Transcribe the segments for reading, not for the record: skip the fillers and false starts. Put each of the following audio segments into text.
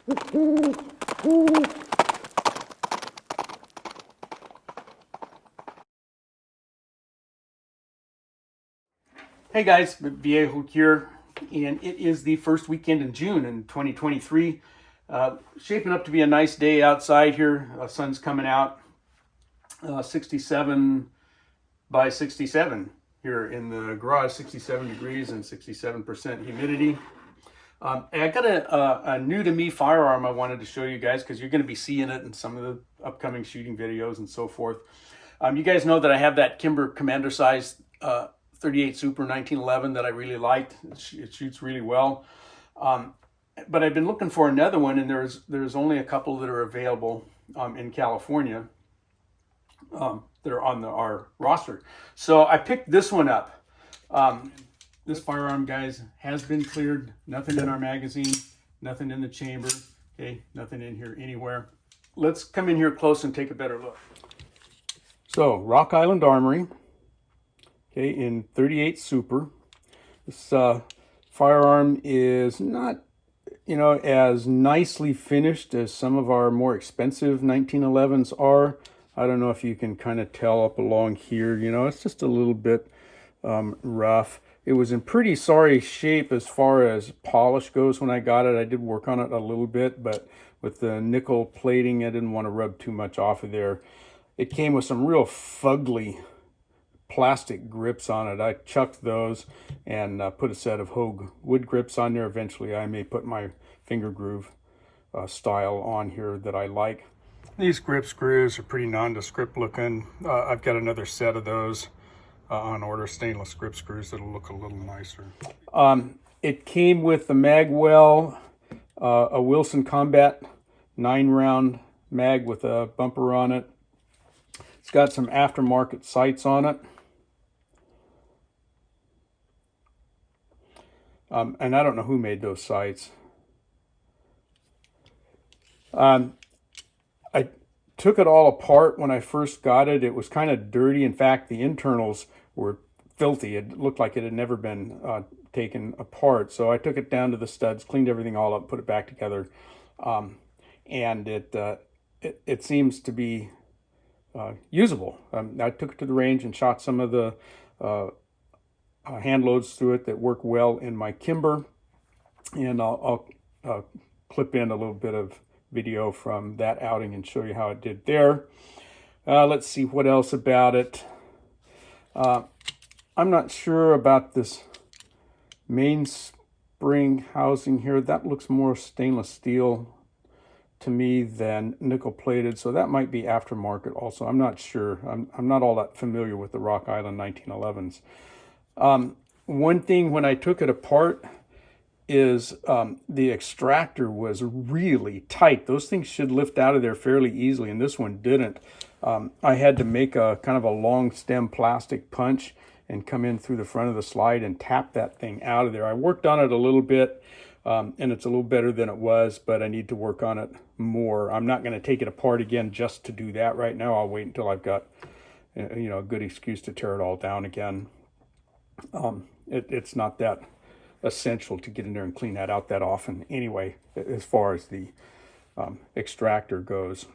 Hey guys, Viejo here, and it is the first weekend in June in 2023. Shaping up to be a nice day outside here. Sun's coming out, 67 by 67 here in the garage, 67 degrees and 67% humidity. I got a new-to-me firearm I wanted to show you guys because you're going to be seeing it in some of the upcoming shooting videos and so forth. You guys know that I have that Kimber Commander size 38 Super 1911 that I really liked. It shoots really well. But I've been looking for another one, and there's only a couple that are available in California that are on our roster. So I picked this one up. This firearm, guys, has been cleared. Nothing in our magazine, nothing in the chamber, okay, nothing in here anywhere. Let's come in here close and take a better look. So, Rock Island Armory, okay, in 38 Super. This firearm is not, as nicely finished as some of our more expensive 1911s are. I don't know if you can kind of tell up along here, it's just a little bit rough. It was in pretty sorry shape as far as polish goes when I got it. I did work on it a little bit, but with the nickel plating, I didn't want to rub too much off of there. It came with some real fugly plastic grips on it. I chucked those and put a set of Hogue wood grips on there. Eventually, I may put my finger groove style on here that I like. These grip screws are pretty nondescript looking. I've got another set of those on order, stainless grip screws that'll look a little nicer. It came with the Magwell, a Wilson Combat 9-round mag with a bumper on it. It's got some aftermarket sights on it. And I don't know who made those sights. I took it all apart when I first got it. It was kind of dirty. In fact, the internals were filthy. It looked like it had never been taken apart. So I took it down to the studs, cleaned everything all up, put it back together. And it seems to be usable. I took it to the range and shot some of the hand loads through it that work well in my Kimber. And I'll clip in a little bit of video from that outing and show you how it did there. Let's see what else about it. I'm not sure about this mainspring housing here. That looks more stainless steel to me than nickel plated, so that might be aftermarket also. I'm not sure. I'm not all that familiar with the Rock Island 1911s. One thing when I took it apart is the extractor was really tight. Those things should lift out of there fairly easily, and this one didn't. I had to make a kind of a long stem plastic punch and come in through the front of the slide and tap that thing out of there. I worked on it a little bit, and it's a little better than it was, but I need to work on it more. I'm not going to take it apart again just to do that right now. I'll wait until I've got a good excuse to tear it all down again. It's not that essential to get in there and clean that out that often anyway, as far as the extractor goes.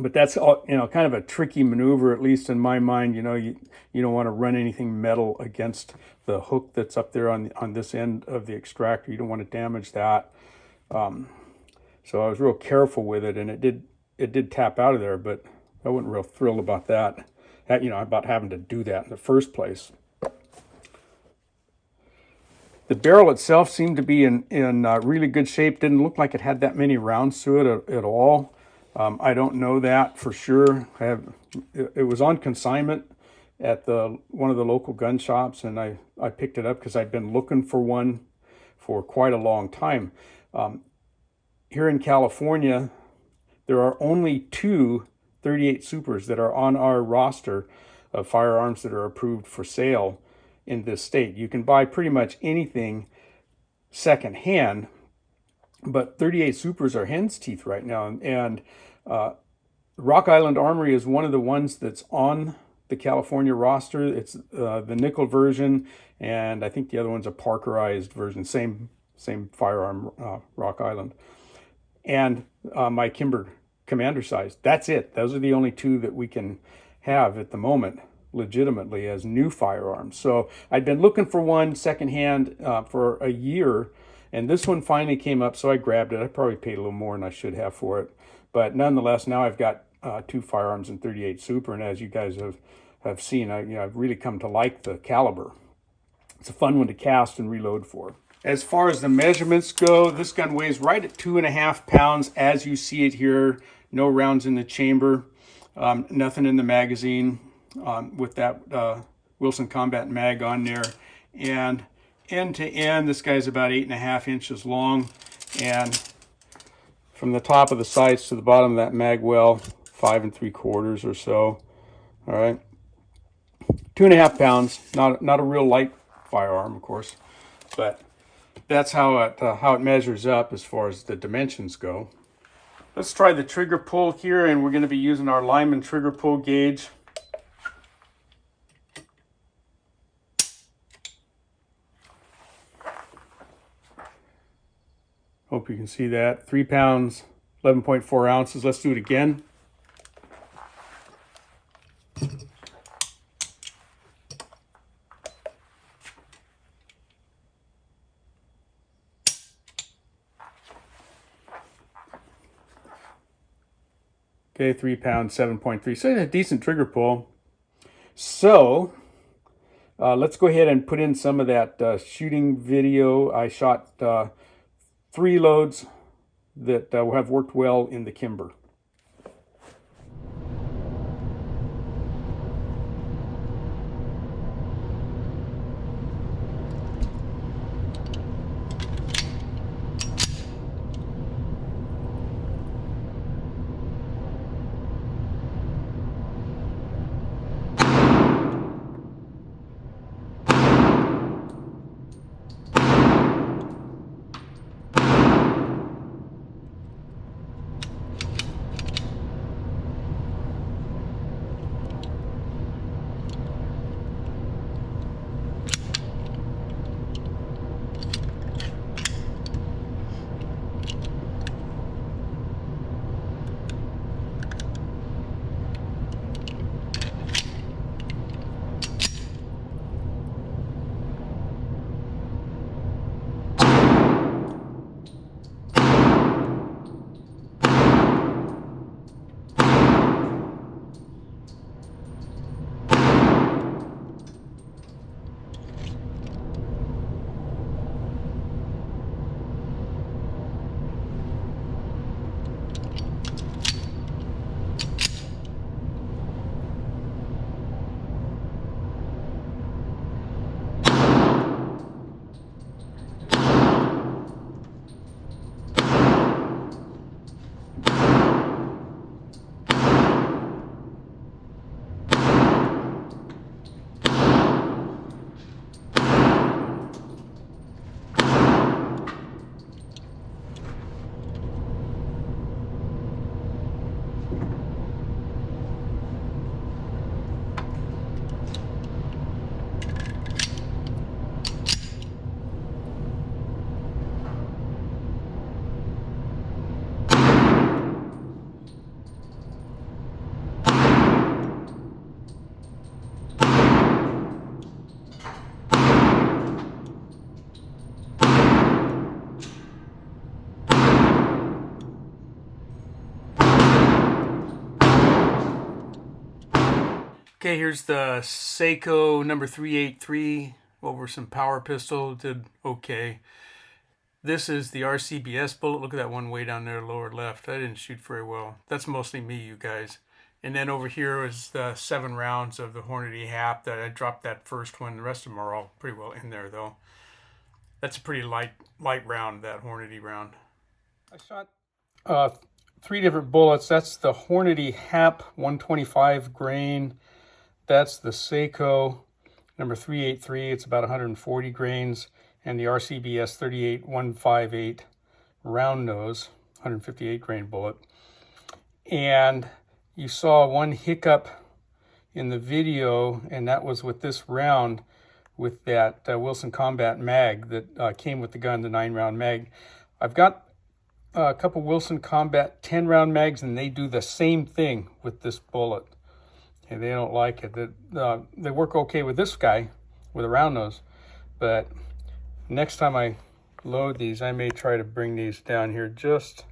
But that's all, kind of a tricky maneuver, at least in my mind. You don't want to run anything metal against the hook that's up there on this end of the extractor. You don't want to damage that. So I was real careful with it, and it did tap out of there, but I wasn't real thrilled about that. About having to do that in the first place. The barrel itself seemed to be in really good shape. Didn't look like it had that many rounds through it at all. I don't know that for sure. It was on consignment at one of the local gun shops, and I picked it up because I'd been looking for one for quite a long time. Here in California, there are only 2 38 Supers that are on our roster of firearms that are approved for sale in this state. You can buy pretty much anything secondhand, but 38 Supers are hen's teeth right now. And Rock Island Armory is one of the ones that's on the California roster. It's the nickel version, and I think the other one's a Parkerized version. Same firearm, Rock Island. and my Kimber Commander size. That's it. Those are the only two that we can have at the moment legitimately as new firearms. So I'd been looking for one secondhand for a year, and this one finally came up, so I grabbed it. I probably paid a little more than I should have for it, but nonetheless, now I've got two firearms in 38 Super, and as you guys have seen, I've really come to like the caliber. It's a fun one to cast and reload for. As far as the measurements go, this gun weighs right at 2.5 pounds as you see it here. No rounds in the chamber, nothing in the magazine with that Wilson Combat mag on there. And end to end, this guy's about 8.5 inches long. And from the top of the sights to the bottom of that mag well, 5 3/4 or so. All right, 2.5 pounds. Not a real light firearm, of course, but that's how it measures up as far as the dimensions go. Let's try the trigger pull here, and we're going to be using our Lyman trigger pull gauge. Hope you can see that. 3 pounds, 11.4 ounces. Let's do it again. Okay, 3 pounds, 7.3. So a decent trigger pull. So let's go ahead and put in some of that shooting video. I shot 3 loads that have worked well in the Kimber. Okay, here's the Seiko number 383 over some power pistol. Did okay. This is the RCBS bullet. Look at that one way down there, lower left. I didn't shoot very well. That's mostly me, you guys. And then over here is the 7 rounds of the Hornady Hap. That I dropped that first one. The rest of them are all pretty well in there, though. That's a pretty light round, that Hornady round. I shot 3 different bullets. That's the Hornady Hap 125 grain. That's the Seiko number 383. It's about 140 grains. And the RCBS 38158 round nose, 158 grain bullet. And you saw one hiccup in the video, and that was with this round with that Wilson Combat mag that came with the gun, the 9-round mag. I've got a couple Wilson Combat 10-round mags, and they do the same thing with this bullet. And they don't like it. They work okay with this guy, with a round nose, but next time I load these, I may try to bring these down here just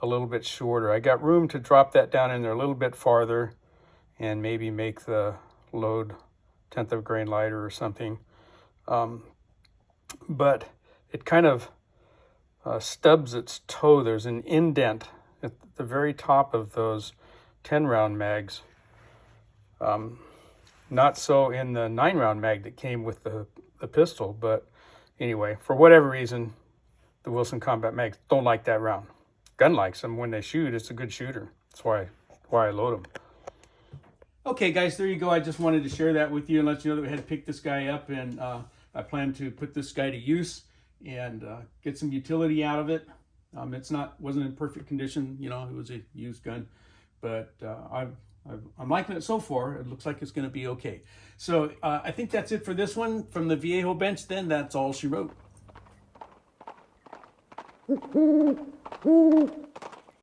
a little bit shorter. I got room to drop that down in there a little bit farther and maybe make the load 1/10 of a grain lighter or something. But it kind of stubs its toe. There's an indent at the very top of those 10-round mags. Not so in the 9-round mag that came with the pistol, but anyway, for whatever reason, the Wilson Combat mags don't like that round. Gun likes them. When they shoot, it's a good shooter. That's why I load them. Okay, guys, there you go. I just wanted to share that with you and let you know that we had to pick this guy up, and I plan to put this guy to use and get some utility out of it. Wasn't in perfect condition, you know. It was a used gun, but I'm liking it so far. It looks like it's going to be okay. So I think that's it for this one from the Viejo bench. Then that's all she wrote.